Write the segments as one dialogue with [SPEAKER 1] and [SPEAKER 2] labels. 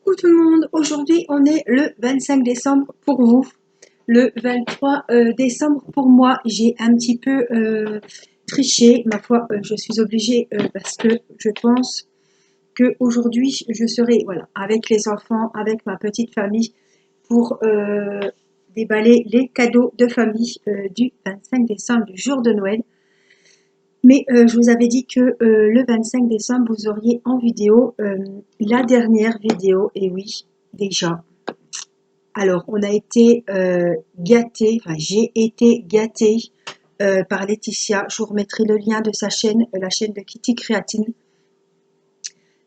[SPEAKER 1] Coucou tout le monde, aujourd'hui on est le 25 décembre pour vous, le 23 décembre pour moi. J'ai un petit peu triché, ma foi, je suis obligée parce que je pense que aujourd'hui je serai voilà, avec les enfants, avec ma petite famille pour déballer les cadeaux de famille du 25 décembre, du jour de Noël. Mais je vous avais dit que le 25 décembre, vous auriez en vidéo la dernière vidéo, et oui, déjà. Alors, on a été gâtés, enfin j'ai été gâtée par Laetitia. Je vous remettrai le lien de sa chaîne, la chaîne de Kitty Créatine.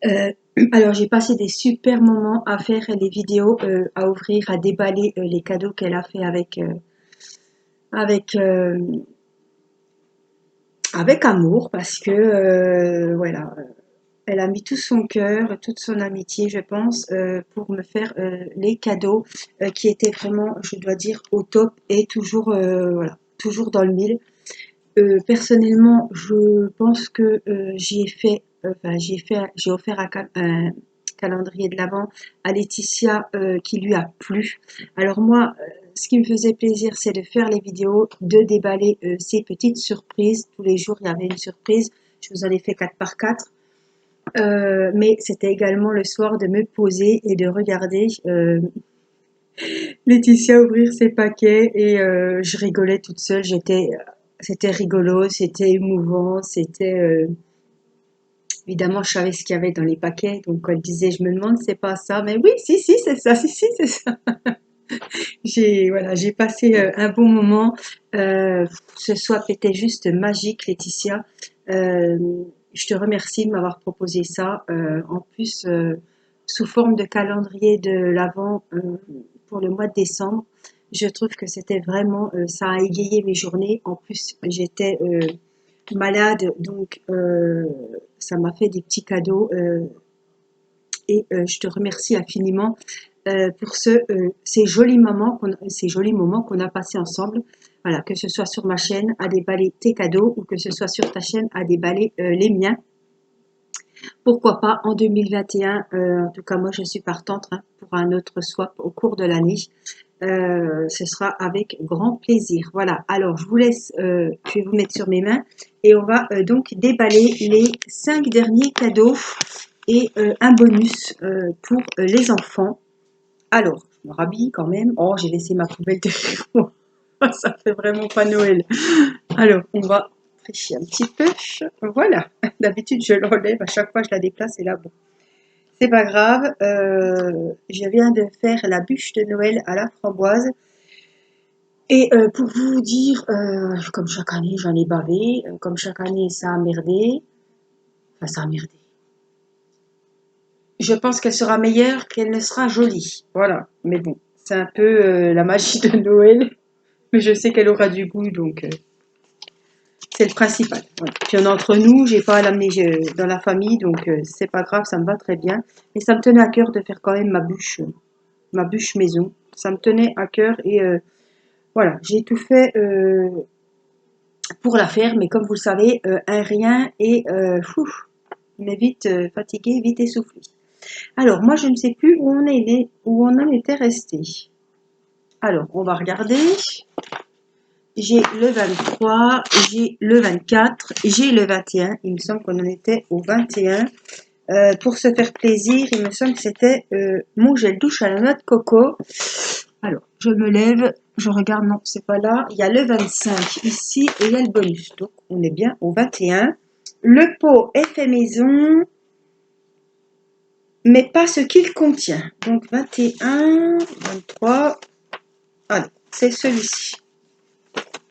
[SPEAKER 1] Alors, j'ai passé des super moments à faire les vidéos, à ouvrir, à déballer les cadeaux qu'elle a fait avec avec amour, parce que voilà, elle a mis tout son cœur, toute son amitié, je pense, pour me faire les cadeaux qui étaient vraiment, je dois dire, au top et toujours, voilà, toujours dans le mille. Personnellement, je pense que j'ai offert un calendrier de l'Avent à Laetitia qui lui a plu. Alors moi, ce qui me faisait plaisir, c'est de faire les vidéos, de déballer ces petites surprises. Tous les jours, il y avait une surprise. Je vous en ai fait 4 par 4. Mais c'était également le soir de me poser et de regarder Laetitia ouvrir ses paquets et je rigolais toute seule. C'était rigolo, c'était émouvant, c'était évidemment je savais ce qu'il y avait dans les paquets. Donc quand elle disait, je me demande, c'est pas ça, mais oui, si, si, c'est ça, si, si, c'est ça. J'ai passé un bon moment. Ce swap était juste magique, Laetitia. Euh, je te remercie de m'avoir proposé ça. En plus, sous forme de calendrier de l'Avent pour le mois de décembre. Je trouve que c'était vraiment, ça a égayé mes journées. En plus, j'étais malade, donc ça m'a fait des petits cadeaux et je te remercie infiniment pour ces jolis moments qu'on a passés ensemble. Voilà, que ce soit sur ma chaîne à déballer tes cadeaux ou que ce soit sur ta chaîne à déballer les miens. Pourquoi pas en 2021, en tout cas moi je suis partante hein, pour un autre swap au cours de l'année. Ce sera avec grand plaisir. Voilà, alors je vous laisse, je vais vous mettre sur mes mains et on va donc déballer les 5 derniers cadeaux et un bonus pour les enfants. Alors, je me rhabille quand même. Oh, j'ai laissé ma poubelle derrière moi. Ça fait vraiment pas Noël. Alors, on va tricher un petit peu. Voilà. D'habitude, je le relève. À chaque fois, je la déplace et là, bon. C'est pas grave. Je viens de faire la bûche de Noël à la framboise. Et pour vous dire, comme chaque année, j'en ai bavé. Comme chaque année, ça a merdé. Enfin, ça a merdé. Je pense qu'elle sera meilleure qu'elle ne sera jolie. Voilà. Mais bon, c'est un peu la magie de Noël. Mais je sais qu'elle aura du goût, donc c'est le principal. Voilà. Puis entre nous, j'ai pas à l'amener dans la famille, donc c'est pas grave, ça me va très bien. Et ça me tenait à cœur de faire quand même ma bûche maison. Ça me tenait à cœur et voilà, j'ai tout fait pour la faire, mais comme vous le savez, un rien et on est vite fatigué, vite essoufflé. Alors moi, je ne sais plus où on en était resté. Alors, on va regarder. J'ai le 23, j'ai le 24, j'ai le 21. Il me semble qu'on en était au 21. Pour se faire plaisir, il me semble que c'était mon gel douche à la noix de coco. Alors, je me lève, je regarde, non, c'est pas là. Il y a le 25 ici et il y a le bonus. Donc, on est bien au 21. Le pot est fait maison, mais pas ce qu'il contient. Donc, 21, 23. Allez, c'est celui-ci.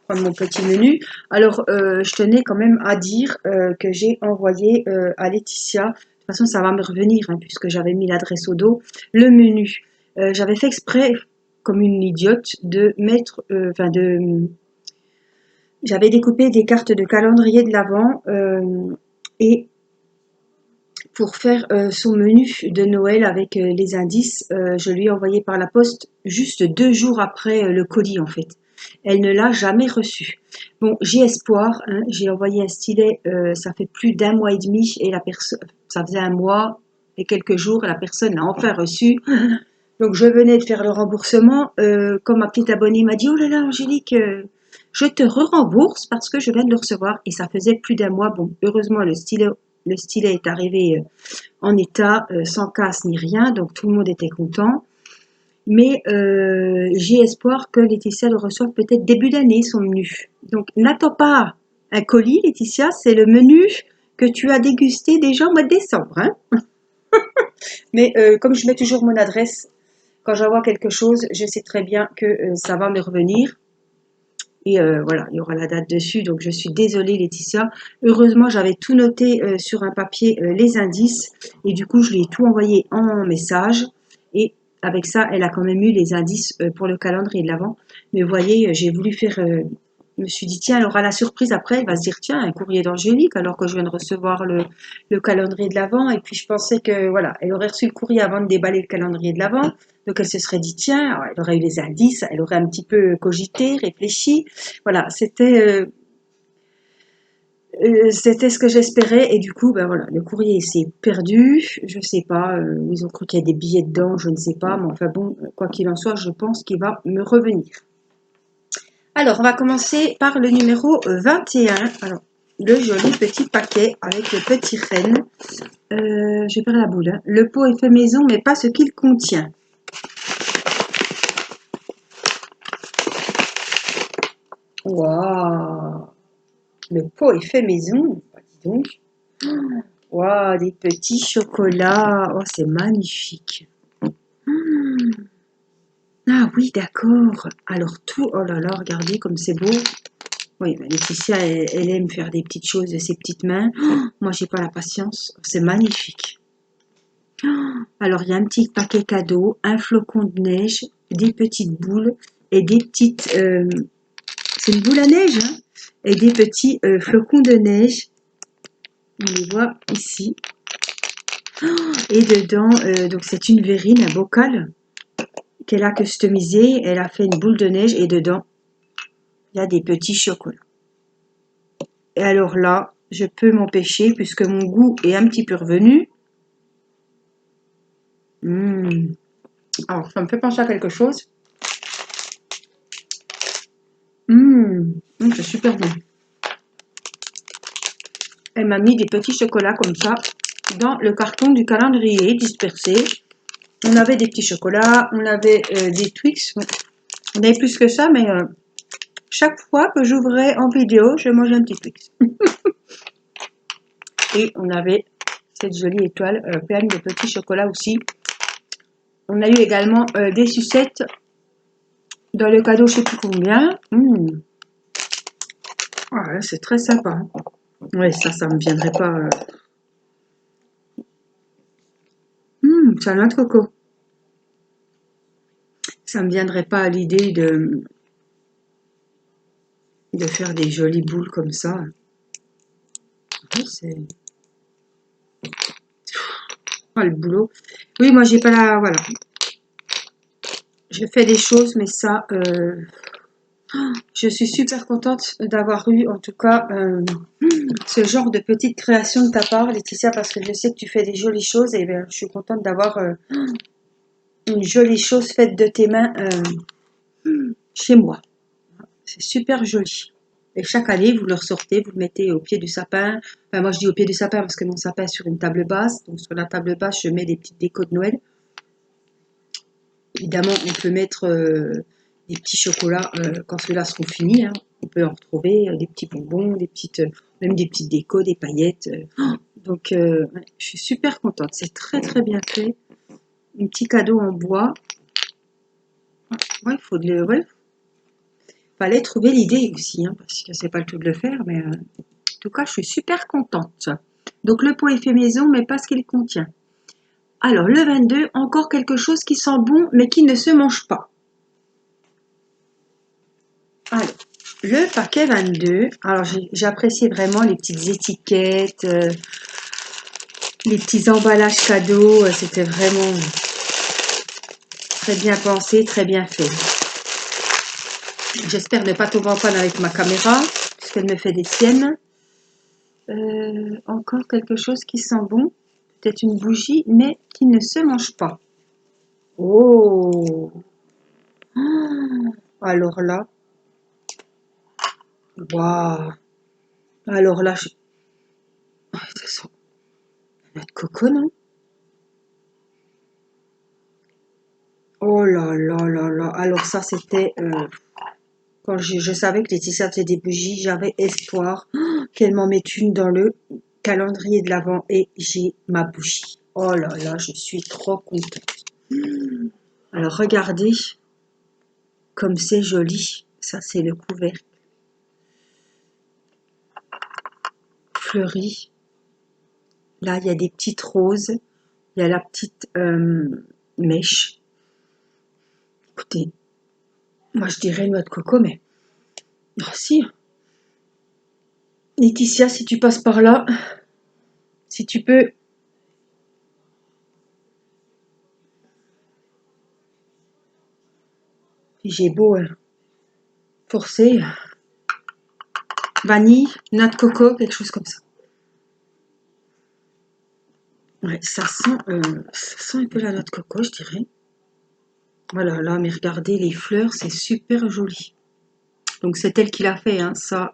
[SPEAKER 1] Mon petit menu. Alors, je tenais quand même à dire que j'ai envoyé à Laetitia, de toute façon ça va me revenir hein, puisque j'avais mis l'adresse au dos, le menu. J'avais fait exprès, comme une idiote, de mettre, j'avais découpé des cartes de calendrier de l'Avent et pour faire son menu de Noël avec les indices, je lui ai envoyé par la poste juste 2 jours après le colis en fait. Elle ne l'a jamais reçu. Bon, j'ai espoir, hein, j'ai envoyé un stylet, ça fait plus d'1 mois et demi et la personne, ça faisait 1 mois et quelques jours, la personne l'a enfin reçu. Donc je venais de faire le remboursement, quand ma petite abonnée m'a dit: «Oh là là Angélique, je te re-rembourse parce que je viens de le recevoir» et ça faisait plus d'un mois. Bon, heureusement le stylet est arrivé, en état, sans casse ni rien, donc tout le monde était content. Mais j'ai espoir que Laetitia le reçoive peut-être début d'année, son menu. Donc n'attends pas un colis, Laetitia, c'est le menu que tu as dégusté déjà au mois de décembre, hein. Mais comme je mets toujours mon adresse, quand j'envoie quelque chose, je sais très bien que ça va me revenir. Et voilà, il y aura la date dessus. Donc je suis désolée, Laetitia. Heureusement, j'avais tout noté sur un papier, les indices. Et du coup, je lui ai tout envoyé en message. Et avec ça, elle a quand même eu les indices pour le calendrier de l'Avent. Mais vous voyez, j'ai voulu faire... je me suis dit, tiens, elle aura la surprise après. Elle va se dire, tiens, un courrier d'Angélique, alors que je viens de recevoir le calendrier de l'Avent. Et puis, je pensais que, voilà, elle aurait reçu le courrier avant de déballer le calendrier de l'Avent. Donc, elle se serait dit, tiens, elle aurait eu les indices. Elle aurait un petit peu cogité, réfléchi. Voilà, c'était ce que j'espérais et du coup, ben voilà, le courrier s'est perdu. Je sais pas, ils ont cru qu'il y a des billets dedans, je ne sais pas, mais enfin bon, quoi qu'il en soit, je pense qu'il va me revenir. Alors, on va commencer par le numéro 21. Alors, le joli petit paquet avec le petit renne. Je vais faire la boule, hein. Le pot est fait maison, mais pas ce qu'il contient. Waouh! Le pot est fait maison, dis donc. Waouh, des petits chocolats. Oh, c'est magnifique. Ah oui, d'accord. Alors tout, oh là là, regardez comme c'est beau. Oui, bah, Laetitia, elle aime faire des petites choses de ses petites mains. Oh, moi, j'ai pas la patience. Oh, c'est magnifique. Oh, alors, il y a un petit paquet cadeau, un flocon de neige, des petites boules et des petites... c'est une boule à neige, hein, et des petits flocons de neige. On les voit ici. Et dedans, donc c'est une verrine, un bocal qu'elle a customisé. Elle a fait une boule de neige et dedans, il y a des petits chocolats. Et alors là, je peux m'empêcher puisque mon goût est un petit peu revenu. Alors, ça me fait penser à quelque chose. C'est super bon. Elle m'a mis des petits chocolats comme ça dans le carton du calendrier dispersé. On avait des petits chocolats, on avait des Twix. On avait plus que ça, mais chaque fois que j'ouvrais en vidéo, je mangeais un petit Twix. Et on avait cette jolie étoile pleine de petits chocolats aussi. On a eu également des sucettes dans le cadeau, je ne sais plus combien. Ah, ouais, c'est très sympa. Oui, ça me viendrait pas. C'est un noix de coco. Ça me viendrait pas à l'idée de faire des jolies boules comme ça. Oui, c'est... Ah, le boulot. Oui, moi, j'ai pas la... Voilà. Je fais des choses, mais ça... je suis super contente d'avoir eu, en tout cas, ce genre de petite création de ta part, Laetitia, parce que je sais que tu fais des jolies choses et je suis contente d'avoir une jolie chose faite de tes mains chez moi. C'est super joli. Et chaque année, vous le ressortez, vous le mettez au pied du sapin. Enfin, moi, je dis au pied du sapin parce que mon sapin est sur une table basse. Donc, sur la table basse, je mets des petites décos de Noël. Évidemment, on peut mettre des petits chocolats quand ceux-là seront finis. Hein. On peut en retrouver des petits bonbons, même des petites décos, des paillettes. Donc, ouais, je suis super contente. C'est très, très bien fait. Un petit cadeau en bois. Ouais, fallait trouver l'idée aussi, hein, parce que c'est pas le tout de le faire, mais en tout cas, je suis super contente. Donc, le pot est fait maison, mais pas ce qu'il contient. Alors, le 22, encore quelque chose qui sent bon, mais qui ne se mange pas. Alors, le paquet 22, alors j'apprécie vraiment les petites étiquettes, les petits emballages cadeaux, c'était vraiment très bien pensé, très bien fait. J'espère ne pas tomber en panne avec ma caméra, puisqu'elle me fait des siennes. Encore quelque chose qui sent bon. peut-être une bougie, mais qui ne se mange pas. Oh! Alors là, waouh! Alors là, ça sent la noix de coco, non? Oh là là là là. Alors ça, c'était quand je savais que Laetitia faisait des bougies, j'avais espoir qu'elle m'en mette une dans le calendrier de l'Avent et j'ai ma bougie. Oh là là, je suis trop contente. Alors regardez comme c'est joli. Ça, c'est le couvercle fleuri. Là, il y a des petites roses. Il y a la petite mèche. Écoutez, moi je dirais noix de coco, mais... Ah si, Laetitia, si tu passes par là, si tu peux... J'ai beau forcer, vanille, noix de coco, quelque chose comme ça. Ouais, ça sent un peu la noix de coco, je dirais. Voilà, là, mais regardez, les fleurs, c'est super joli. Donc c'est elle qui l'a fait, hein, ça,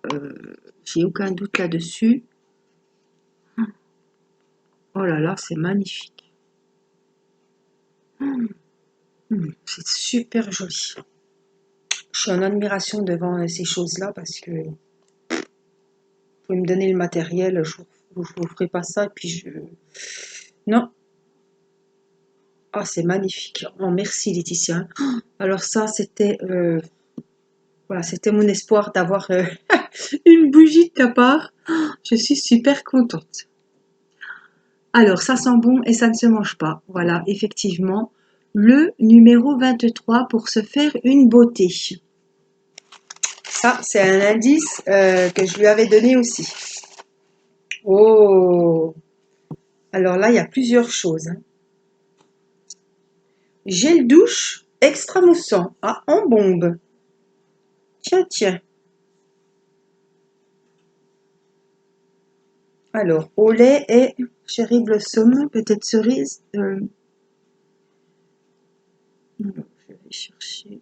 [SPEAKER 1] j'ai aucun doute là-dessus. Oh là là, c'est magnifique. C'est super joli. Je suis en admiration devant ces choses-là parce que vous pouvez me donner le matériel, je vous ferai pas ça et puis je... Non. Ah, c'est magnifique. Oh, merci Laetitia. Alors ça, c'était voilà, c'était mon espoir d'avoir une bougie de ta part. Je suis super contente. Alors, ça sent bon et ça ne se mange pas. Voilà, effectivement, le numéro 23 pour se faire une beauté. Ça, c'est un indice que je lui avais donné aussi. Oh! Alors là, il y a plusieurs choses, hein. Gel douche extra moussant. Ah, en bombe. Tiens, tiens. Alors, au lait et cherry blossom, peut-être cerise. Non, je vais chercher.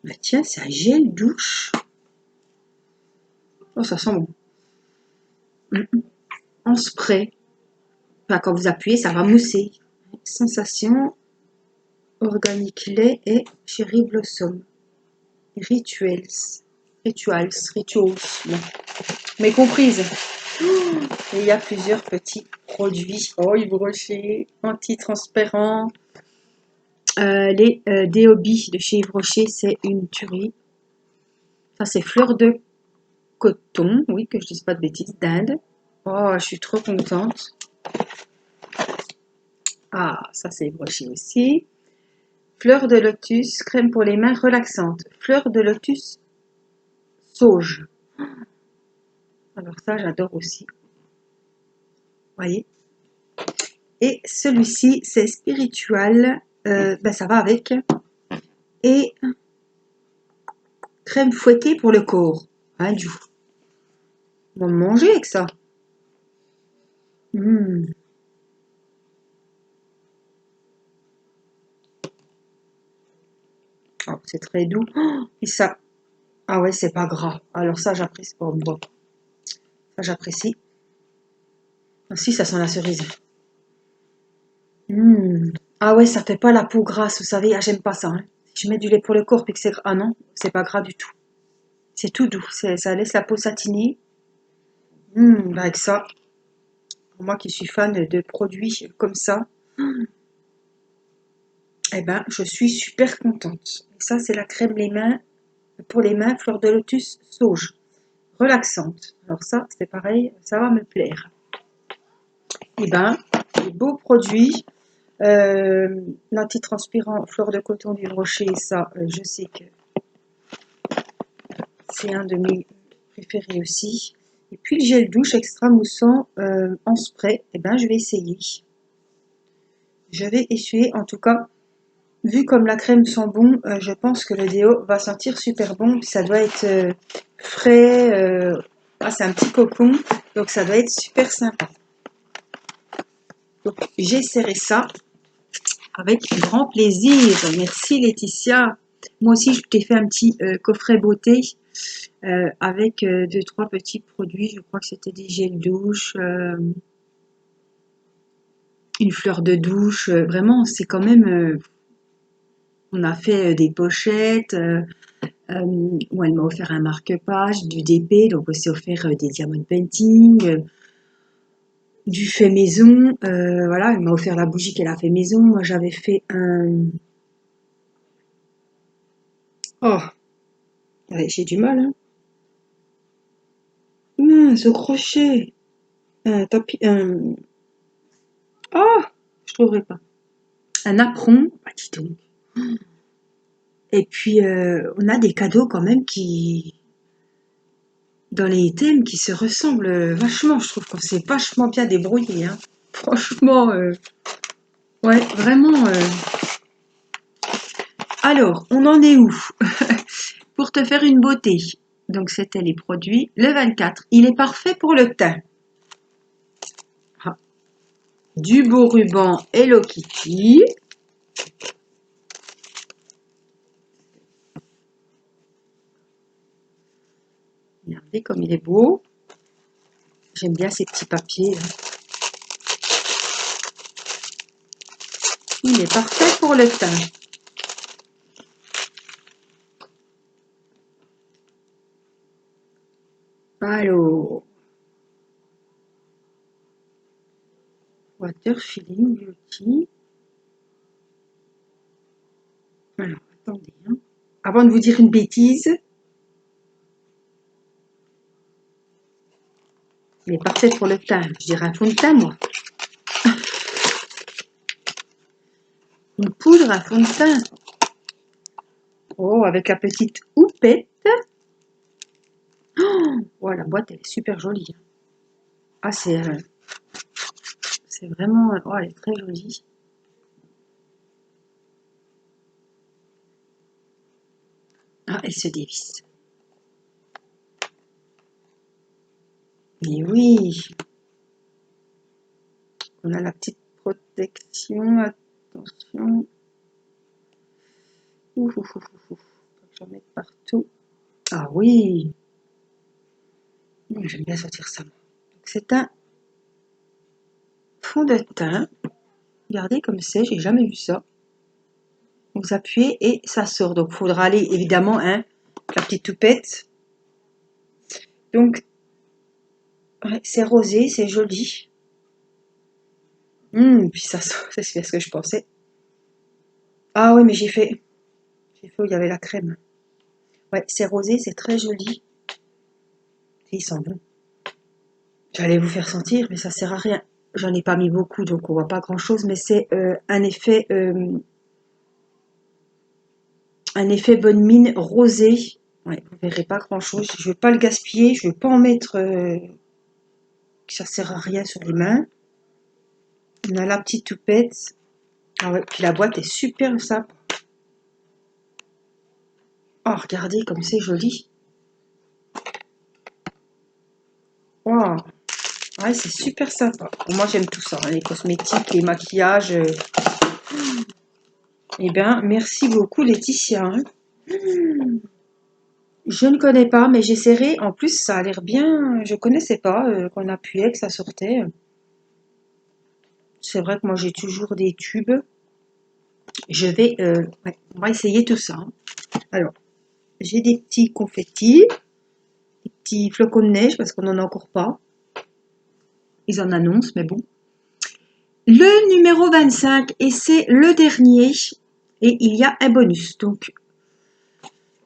[SPEAKER 1] Bah tiens, c'est un gel douche. Oh, ça sent bon. En spray. Enfin, quand vous appuyez, ça va mousser. Sensation organique lait et cherry blossom. Rituals. Rituals. Bon. Mais comprise. Et il y a plusieurs petits produits. Oh, Yves Rocher, anti-transparent. Les DOB de chez Yves Rocher, c'est une tuerie. Ça, c'est fleur de coton. Oui, que je dise pas de bêtises. D'Inde. Oh, je suis trop contente. Ah, ça, c'est Yves Rocher aussi. Fleur de lotus, crème pour les mains relaxante. Fleur de lotus sauge. Alors ça, j'adore aussi. Vous voyez. Et celui-ci, c'est spiritual. Ben, ça va avec. Et crème fouettée pour le corps. Hein, du coup. On va manger avec ça. Mmh. Oh, c'est très doux. Oh, et ça. Ah ouais, c'est pas gras. Alors ça, j'apprécie. Oh, bon. Ça, j'apprécie. Ah, si, ça sent la cerise. Mmh. Ah ouais, ça fait pas la peau grasse, vous savez. Ah, j'aime pas ça, hein. Si je mets du lait pour le corps puis que c'est gras. Ah non, c'est pas gras du tout. C'est tout doux. Ça laisse la peau satinée. Bah avec ça, pour moi qui suis fan de produits comme ça, eh ben, je suis super contente. Et ça, c'est la crème les mains, pour les mains, fleur de lotus sauge, relaxante. Alors ça, c'est pareil, ça va me plaire. Eh ben, des beaux produits. L'antitranspirant fleur de coton du Rocher, ça, je sais que c'est un de mes préférés aussi. Et puis le gel douche extra moussant en spray, eh ben, je vais essayer. je vais essuyer. En tout cas, vu comme la crème sent bon, je pense que le déo va sentir super bon. Ça doit être frais. C'est un petit cocon, donc ça doit être super sympa. Donc j'essaierai ça avec grand plaisir. Merci Laetitia. Moi aussi, je t'ai fait un petit coffret beauté avec 2-3 petits produits. Je crois que c'était des gels douche, une fleur de douche. Vraiment, c'est quand même... on a fait des pochettes. Où elle m'a offert un marque-page, du DP, donc aussi offert des diamond painting, du fait maison. Voilà, elle m'a offert la bougie qu'elle a fait maison. Moi, j'avais fait un... Oh, ouais, j'ai du mal, hein. Ce crochet. Un tapis... Oh, je trouverai pas. Un apron. Bah, dis donc. Et puis, on a des cadeaux quand même qui... dans les thèmes qui se ressemblent vachement. Je trouve qu'on s'est vachement bien débrouillé, hein. Franchement, ouais, vraiment... Alors, on en est où? Pour te faire une beauté. Donc, c'était les produits. Le 24, il est parfait pour le teint. Ah. Du beau ruban Hello Kitty. Regardez comme il est beau. J'aime bien ces petits papiers. Il est parfait pour le teint. Alors, Water Feeling Beauty. Alors, attendez. Hein. Avant de vous dire une bêtise, il est parfait pour le teint. Je dirais un fond de teint, moi. Une poudre à fond de teint. Oh, avec la petite houppette. Oh, la boîte, elle est super jolie. Ah, c'est vraiment... Oh, elle est très jolie. Ah, elle se dévisse. Mais oui, on a la petite protection. Attention. Ouf, ouf, ouf, ouf. Faut que j'en mette partout. Ah oui. J'aime bien sortir ça. C'est un fond de teint. Regardez comme c'est, j'ai jamais vu ça. Vous appuyez et ça sort. Donc, il faudra aller évidemment, hein, la petite toupette. Donc, ouais, c'est rosé, c'est joli. Puis ça sort, c'est ce que je pensais. Ah oui, mais j'ai fait où il y avait la crème. Ouais, c'est rosé, c'est très joli. Il sent bon. J'allais vous faire sentir, mais ça sert à rien. J'en ai pas mis beaucoup, donc on voit pas grand chose, mais c'est un effet bonne mine rosé. Ouais, vous verrez pas grand chose. Je veux pas le gaspiller, je veux pas en mettre que ça sert à rien sur les mains. On a la petite toupette. Ah ouais, puis la boîte est super sympa. Oh, regardez comme c'est joli. Wow. Ouais, c'est super sympa. Moi, j'aime tout ça, hein, les cosmétiques, les maquillages. Eh bien, merci beaucoup, Laetitia. Hein. Je ne connais pas, mais j'essaierai. En plus, ça a l'air bien. Je connaissais pas qu'on appuyait, que ça sortait. C'est vrai que moi, j'ai toujours des tubes. Je vais... ouais, on va essayer tout ça. Hein. Alors, j'ai des petits confettis, des petits flocons de neige, parce qu'on n'en a encore pas. Ils en annoncent, mais bon. Le numéro 25, et c'est le dernier. Et il y a un bonus. Donc,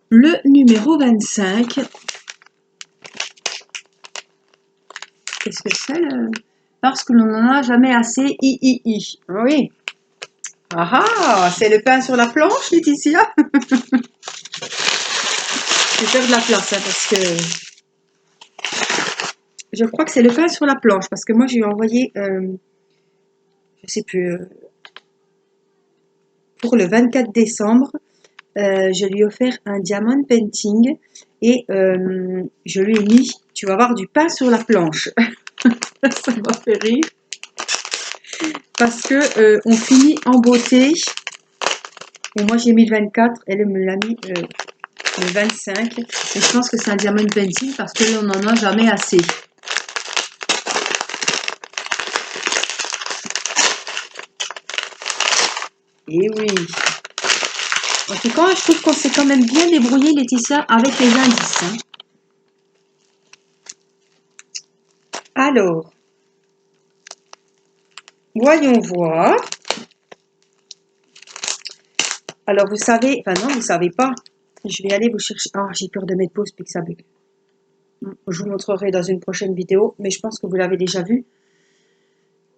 [SPEAKER 1] le numéro 25. Qu'est-ce que c'est parce que l'on n'en a jamais assez. Oui. Ah ah, c'est le pain sur la planche, Laetitia. Je vais faire de la place, hein, parce que je crois que c'est le pain sur la planche, parce que moi j'ai envoyé, je sais plus, pour le 24 décembre. Je lui ai offert un diamond painting et je lui ai mis, tu vas voir, du pain sur la planche. Ça m'a fait rire parce que on finit en beauté. Et moi j'ai mis le 24, elle me l'a mis le 25. Et je pense que c'est un diamond painting parce que là on n'en a jamais assez. Et oui. En tout cas, je trouve qu'on s'est quand même bien débrouillé, Laetitia, avec les indices. Hein. Alors, voyons voir. Alors, vous savez, enfin non, vous savez pas. Je vais aller vous chercher. Ah, j'ai peur de mettre pause puis que ça bug. Je vous montrerai dans une prochaine vidéo, mais je pense que vous l'avez déjà vu.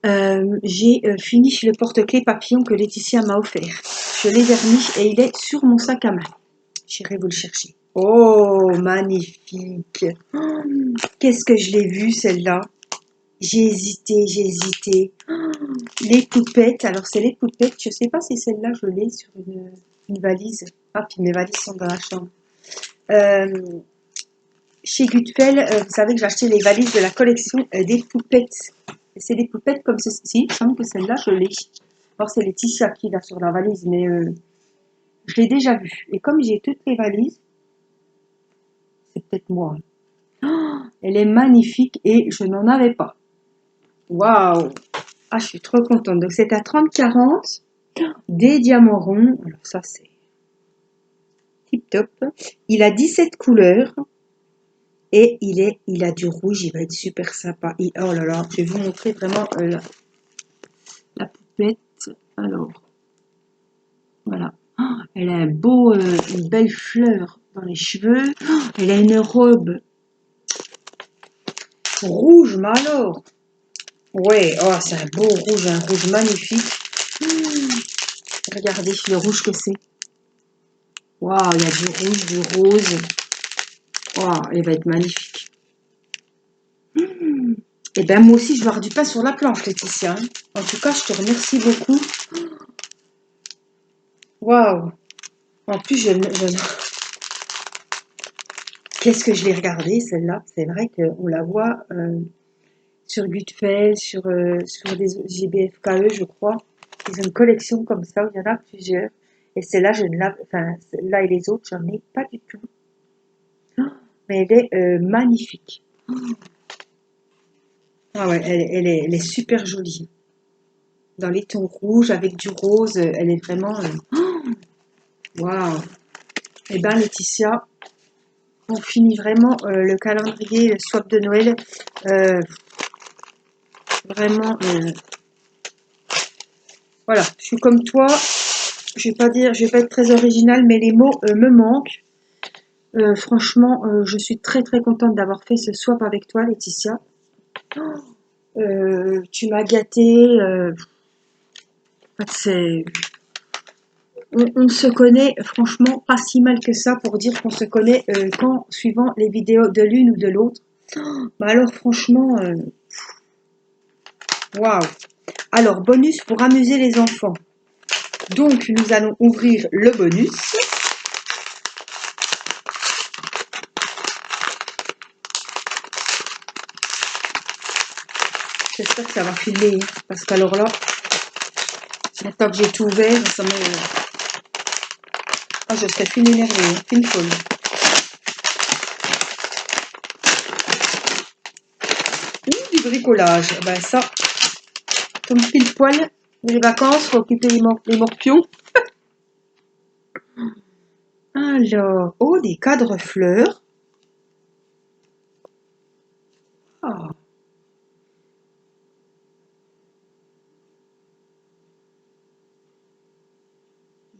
[SPEAKER 1] J'ai fini le porte-clés papillon que Laetitia m'a offert. Je l'ai verni et il est sur mon sac à main. J'irai vous le chercher. Oh, magnifique. Oh, qu'est-ce que je l'ai vu celle-là. J'ai hésité, j'ai hésité. Oh, les poupettes. Alors, c'est les poupettes. Je ne sais pas si celle-là, je l'ai sur une valise. Ah, puis mes valises sont dans la chambre. Chez Gutfeld, vous savez que j'ai acheté les valises de la collection des poupettes. C'est des poupettes comme ceci. Il me semble que celle-là, je l'ai. Alors, c'est Laetitia qui l'a sur la valise, mais je l'ai déjà vue. Et comme j'ai toutes les valises, c'est peut-être moi. Oh, elle est magnifique et je n'en avais pas. Waouh! Ah, je suis trop contente. Donc, c'est à 30-40, des diamants ronds. Alors, ça, c'est tip top. Il a 17 couleurs. Et il a du rouge, il va être super sympa. Et, oh là là, je vais vous montrer vraiment la poupette. Alors, voilà. Oh, elle a une belle fleur dans les cheveux. Oh, elle a une robe rouge, mais alors. Ouais, oh, c'est un rouge magnifique. Regardez le rouge que c'est. Waouh, il y a du rouge, du rose. Waouh, elle va être magnifique. Et ben moi aussi, je vais avoir du pain sur la planche, Laetitia. Hein. En tout cas, je te remercie beaucoup. Waouh. En plus, qu'est-ce que je l'ai regardée, celle-là. C'est vrai qu'on la voit sur Gutfeld, sur des GBFKE, je crois. Ils ont une collection comme ça, où il y en a plusieurs. Et celle-là, enfin, celle-là et les autres, j'en ai pas du tout. Oh, mais elle est magnifique. Ah ouais, elle est super jolie. Dans les tons rouges, avec du rose, elle est vraiment... Waouh! Eh ben, Laetitia, on finit vraiment le calendrier, le swap de Noël. Vraiment, voilà, je suis comme toi. Je vais pas être très originale, mais les mots me manquent. Franchement, je suis très très contente d'avoir fait ce swap avec toi, Laetitia. Tu m'as gâtée. C'est on se connaît franchement pas si mal que ça pour dire qu'on se connaît qu'en suivant les vidéos de l'une ou de l'autre. Bah alors franchement, waouh. Alors bonus pour amuser les enfants. Donc nous allons ouvrir le bonus. J'espère que ça va filmer, hein, parce qu'alors là, maintenant que j'ai tout ouvert, ça me... Ah, je serais fine énervée, hein, fine folle. Du bricolage, ben ça, comme pile poil, les vacances, faut occuper les morpions. Alors, oh, des cadres fleurs. Ah,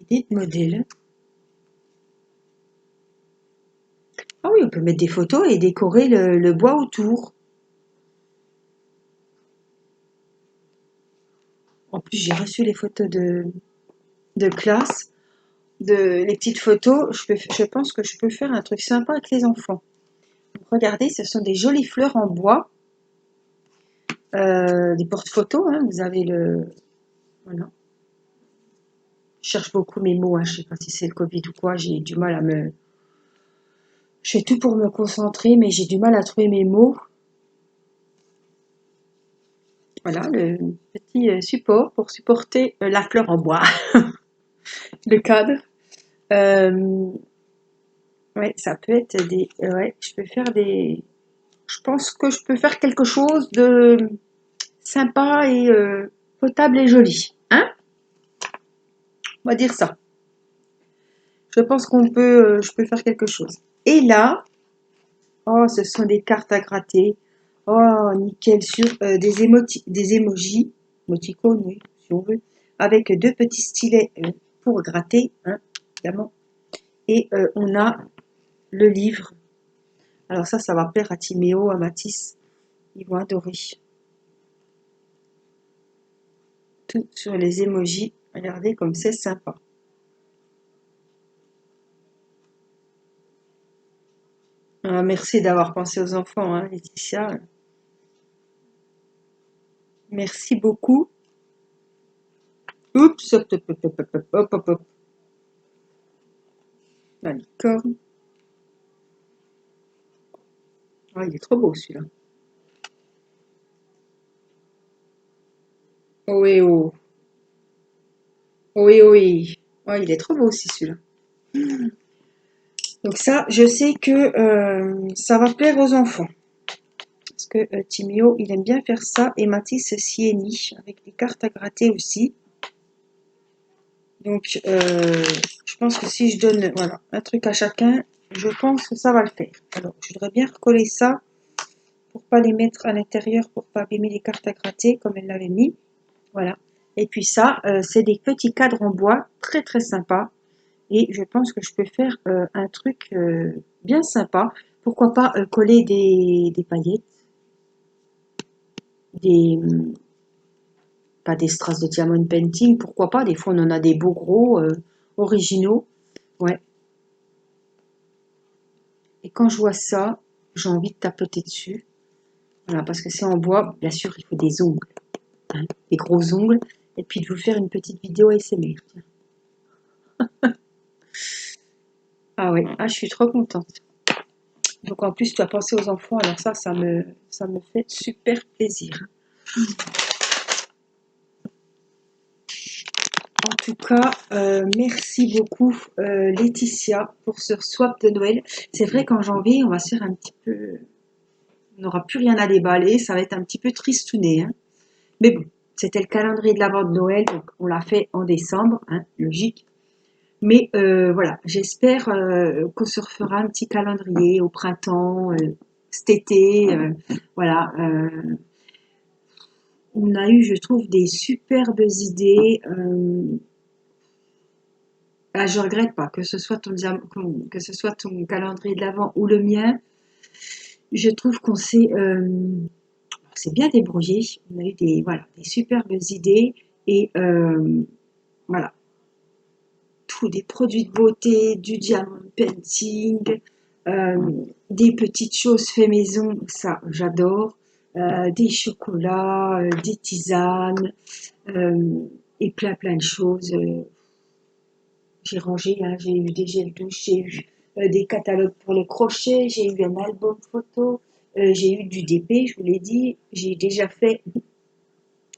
[SPEAKER 1] idée de modèle. Ah oui, on peut mettre des photos et décorer le bois autour. En plus, j'ai reçu les photos de classe, les petites photos. Je pense que je peux faire un truc sympa avec les enfants. Regardez, ce sont des jolies fleurs en bois. Des porte-photos, hein, vous avez le... Voilà. Je cherche beaucoup mes mots, hein. Je sais pas si c'est le Covid ou quoi, j'ai du mal à me... Je fais tout pour me concentrer, mais j'ai du mal à trouver mes mots. Voilà, le petit support pour supporter la fleur en bois, le cadre. Euh, ouais, ça peut être des... ouais, je peux faire des... Je pense que je peux faire quelque chose de sympa et potable et joli. Hein? On va dire ça. Je pense je peux faire quelque chose. Et là, oh, ce sont des cartes à gratter. Oh, nickel, sur des emojis, émoticônes, oui, si on veut, avec deux petits stylets pour gratter, hein, évidemment. Et on a le livre. Alors ça va plaire à Timéo, à Mathis. Ils vont adorer. Tout sur les emojis. Regardez comme c'est sympa. Ah, merci d'avoir pensé aux enfants, hein, Laetitia. Merci beaucoup. Oups, hop, hop, hop, hop, hop, hop, hop, hop. La licorne. Ah, il est trop beau celui-là. Oh oui, oh. Oh oui, oh oui. Oh, il est trop beau aussi celui-là. Donc ça, je sais que ça va plaire aux enfants. Parce que Timéo, il aime bien faire ça. Et Mathis Sieni, avec des cartes à gratter aussi. Donc, je pense que si je donne voilà, un truc à chacun, je pense que ça va le faire. Alors, je voudrais bien recoller ça pour pas les mettre à l'intérieur, pour pas abîmer les cartes à gratter comme elle l'avait mis. Voilà. Et puis ça, c'est des petits cadres en bois très très sympas. Et je pense que je peux faire un truc bien sympa. Pourquoi pas coller des paillettes, des pas des strass de diamond painting, pourquoi pas. Des fois on en a des beaux gros originaux. Ouais. Et quand je vois ça, j'ai envie de tapoter dessus. Voilà, parce que c'est en bois, bien sûr, il faut des ongles, hein, des gros ongles. Et puis de vous faire une petite vidéo ASMR. Tiens. Ah ouais, ah, je suis trop contente. Donc en plus, tu as pensé aux enfants, alors ça me fait super plaisir. En tout cas, merci beaucoup Laetitia pour ce swap de Noël. C'est vrai qu'en janvier, on va se faire un petit peu... On n'aura plus rien à déballer, ça va être un petit peu tristouné. Hein. Mais bon, c'était le calendrier de l'avant de Noël, donc on l'a fait en décembre, hein, logique. Mais voilà, j'espère qu'on se refera un petit calendrier au printemps, cet été. Voilà, on a eu, je trouve, des superbes idées. Ah, je regrette pas que ce soit que ce soit ton calendrier de l'Avent ou le mien. Je trouve qu'on s'est bien débrouillé. On a eu des voilà des superbes idées et voilà tous des produits de beauté, du diamond painting, euh, des petites choses fait maison, ça j'adore. Des chocolats, des tisanes et plein de choses. J'ai rangé, hein, j'ai eu des gels douche, j'ai eu des catalogues pour le crochet, j'ai eu un album photo, j'ai eu du DP, je vous l'ai dit, j'ai déjà fait,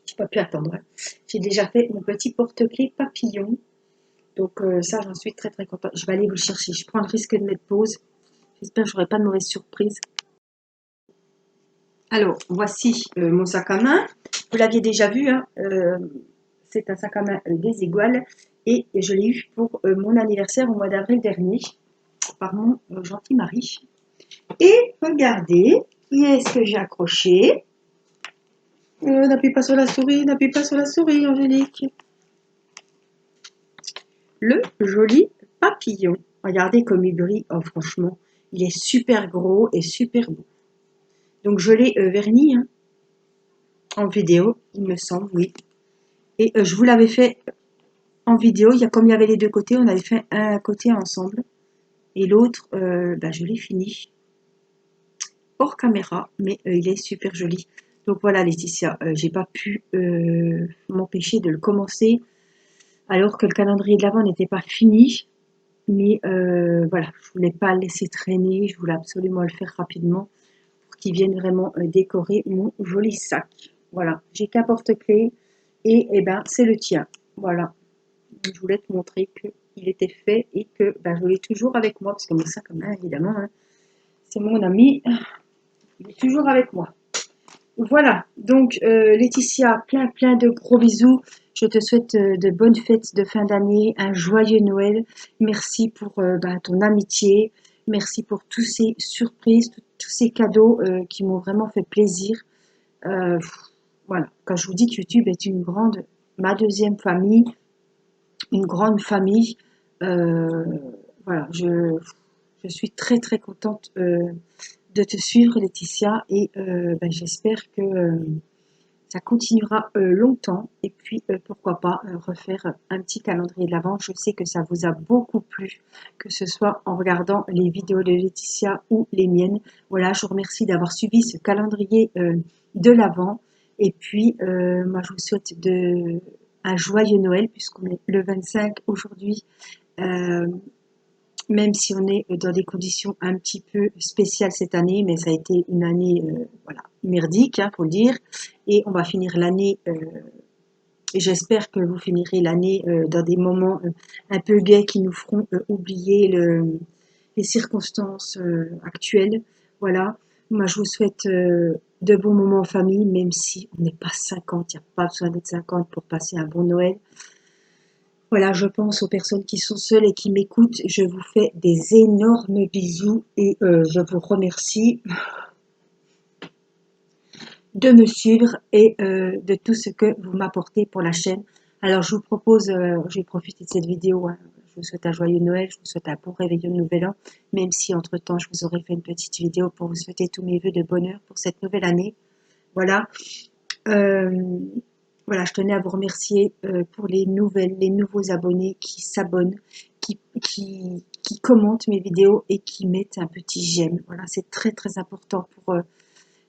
[SPEAKER 1] j'ai pas pu attendre, hein. J'ai déjà fait mon petit porte-clés papillon, donc ça j'en suis très très contente. Je vais aller vous le chercher, je prends le risque de mettre pause, j'espère que j'aurai pas de mauvaise surprise. Alors voici mon sac à main, vous l'aviez déjà vu, hein, c'est un sac à main Desigual et je l'ai eu pour mon anniversaire au mois d'avril dernier. Par mon gentil mari. Et regardez, qui est-ce que j'ai accroché? N'appuie pas sur la souris, n'appuie pas sur la souris, Angélique. Le joli papillon. Regardez comme il brille. Oh, franchement, il est super gros et super beau. Donc, je l'ai verni hein, en vidéo, il me semble, oui. Et je vous l'avais fait en vidéo. Comme il y avait les deux côtés, on avait fait un côté ensemble. Et l'autre, je l'ai fini hors caméra, mais il est super joli. Donc voilà Laetitia, j'ai pas pu m'empêcher de le commencer alors que le calendrier de l'Avent n'était pas fini. Mais voilà, je voulais pas le laisser traîner, je voulais absolument le faire rapidement pour qu'il vienne vraiment décorer mon joli sac. Voilà, j'ai qu'un porte-clés et ben c'est le tien. Voilà, je voulais te montrer qu'il était fait et que ben, je l'ai toujours avec moi parce que mon sac, hein, évidemment, hein, c'est mon ami, il est toujours avec moi. Voilà, donc Laetitia, plein de gros bisous. Je te souhaite de bonnes fêtes de fin d'année, un joyeux Noël. Merci pour ton amitié. Merci pour tous ces surprises, tous ces cadeaux qui m'ont vraiment fait plaisir. Euh, voilà, quand je vous dis que YouTube est ma deuxième famille, une grande famille. euh, voilà, je suis très contente de te suivre, Laetitia, et j'espère que ça continuera longtemps. Et puis, pourquoi pas refaire un petit calendrier de l'Avent. Je sais que ça vous a beaucoup plu, que ce soit en regardant les vidéos de Laetitia ou les miennes. Voilà, je vous remercie d'avoir suivi ce calendrier de l'Avent. Et puis, moi, je vous souhaite un joyeux Noël, puisqu'on est le 25 aujourd'hui. Euh, Même si on est dans des conditions un petit peu spéciales cette année, mais ça a été une année voilà, merdique, hein, faut le dire. Et on va finir l'année, et j'espère que vous finirez l'année dans des moments un peu gais qui nous feront oublier les circonstances actuelles. Voilà, moi je vous souhaite de bons moments en famille, même si on n'est pas 50, il n'y a pas besoin d'être 50 pour passer un bon Noël. Voilà, je pense aux personnes qui sont seules et qui m'écoutent. Je vous fais des énormes bisous et je vous remercie de me suivre et de tout ce que vous m'apportez pour la chaîne. Alors, je vous propose, je vais profiter de cette vidéo. Hein. Je vous souhaite un joyeux Noël, je vous souhaite un bon réveillon de Nouvel An, même si entre-temps, je vous aurais fait une petite vidéo pour vous souhaiter tous mes vœux de bonheur pour cette nouvelle année. Voilà. Euh, voilà, je tenais à vous remercier pour les nouveaux abonnés qui s'abonnent, qui commentent mes vidéos et qui mettent un petit j'aime. Voilà, c'est très important pour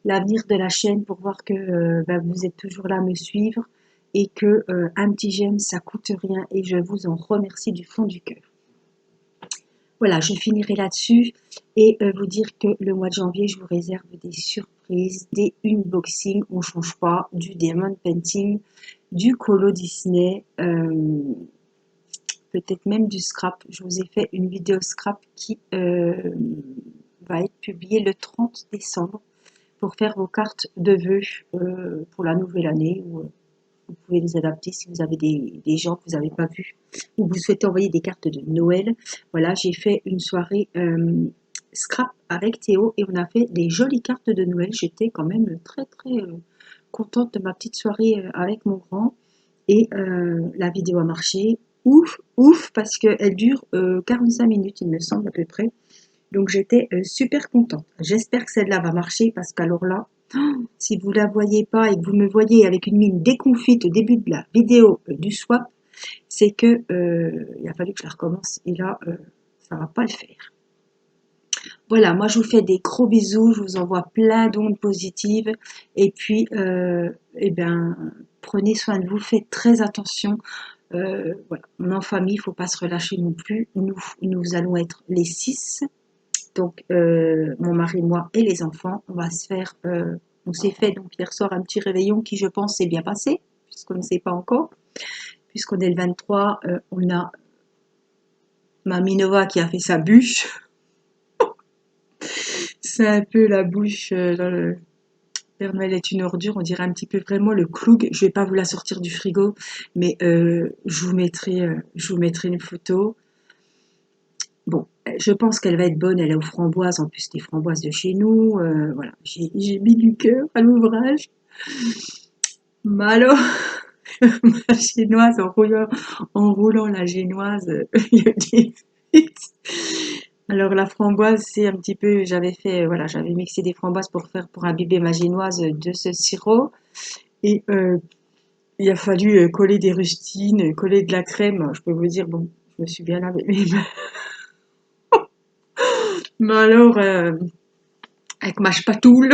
[SPEAKER 1] l'avenir de la chaîne, pour voir que vous êtes toujours là à me suivre et que un petit j'aime, ça coûte rien et je vous en remercie du fond du cœur. Voilà, je finirai là-dessus et vous dire que le mois de janvier, je vous réserve des surprises, des unboxings, on ne change pas, du diamond painting, du colo Disney, peut-être même du scrap. Je vous ai fait une vidéo scrap qui va être publiée le 30 décembre pour faire vos cartes de vœux pour la nouvelle année. Vous pouvez les adapter si vous avez des gens que vous n'avez pas vus ou vous souhaitez envoyer des cartes de Noël. Voilà, j'ai fait une soirée scrap avec Théo et on a fait des jolies cartes de Noël. J'étais quand même très contente de ma petite soirée avec mon grand et la vidéo a marché. Ouf, parce qu'elle dure 45 minutes, il me semble à peu près. Donc j'étais super contente. J'espère que celle-là va marcher parce qu'alors là, si vous la voyez pas et que vous me voyez avec une mine déconfite au début de la vidéo du swap, c'est que il a fallu que je la recommence et là, ça va pas le faire. Voilà, moi je vous fais des gros bisous, je vous envoie plein d'ondes positives et puis, prenez soin de vous, faites très attention. Voilà, en famille, il ne faut pas se relâcher non plus. Nous allons être les 6. Donc, mon mari, moi et les enfants, on s'est fait donc hier soir un petit réveillon qui, je pense, s'est bien passé, puisqu'on ne sait pas encore. Puisqu'on est le 23, on a ma Minova qui a fait sa bûche. C'est un peu la bouche dans le Père Noël est une ordure, on dirait un petit peu vraiment le cloug. Je vais pas vous la sortir du frigo, mais je vous mettrai une photo. Bon, je pense qu'elle va être bonne, elle est aux framboises, en plus des framboises de chez nous. Voilà, j'ai mis du cœur à l'ouvrage. Malo, ma génoise en roulant la génoise, le 18. Alors la framboise, c'est un petit peu, voilà, j'avais mixé des framboises pour imbiber ma génoise de ce sirop. Et il a fallu coller des rustines, coller de la crème. Je peux vous dire, bon, je me suis bien lavé les mains. Mais alors, avec ma spatoule,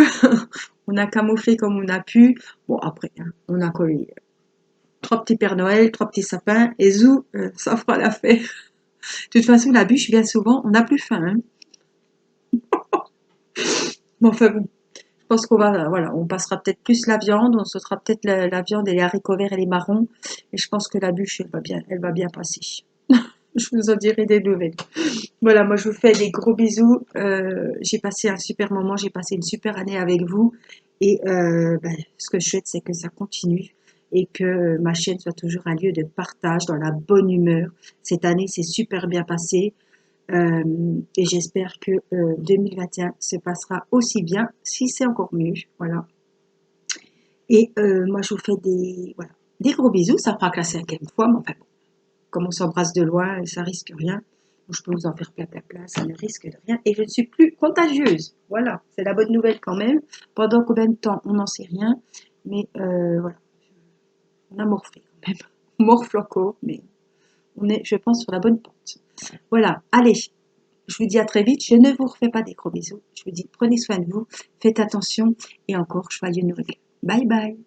[SPEAKER 1] on a camouflé comme on a pu. Bon, après, hein, on a collé. 3 petits Pères Noël, 3 petits sapins, et zou, ça fera l'affaire. De toute façon, la bûche, bien souvent, on n'a plus faim. Hein. Bon, enfin bon, je pense qu'on va, voilà, on passera peut-être plus la viande, on sautera peut-être la viande et les haricots verts et les marrons, et je pense que la bûche, elle va bien passer. Je vous en dirai des nouvelles. Voilà, moi je vous fais des gros bisous. J'ai passé un super moment, j'ai passé une super année avec vous. Et ce que je souhaite, c'est que ça continue et que ma chaîne soit toujours un lieu de partage dans la bonne humeur. Cette année s'est super bien passée et j'espère que 2021 se passera aussi bien, si c'est encore mieux. Voilà. Et moi je vous fais voilà, des gros bisous. Ça fera que la 5e fois, mais enfin bon, comme on s'embrasse de loin, ça risque rien. Je peux vous en faire plein, ça ne risque de rien. Et je ne suis plus contagieuse. Voilà, c'est la bonne nouvelle quand même. Pendant combien de temps, on n'en sait rien. Mais voilà, on a morflé quand même. On morfle encore, mais on est, je pense, sur la bonne pente. Voilà, allez, je vous dis à très vite. Je ne vous refais pas des gros bisous. Je vous dis, prenez soin de vous, faites attention et encore joyeux Noël. Bye bye.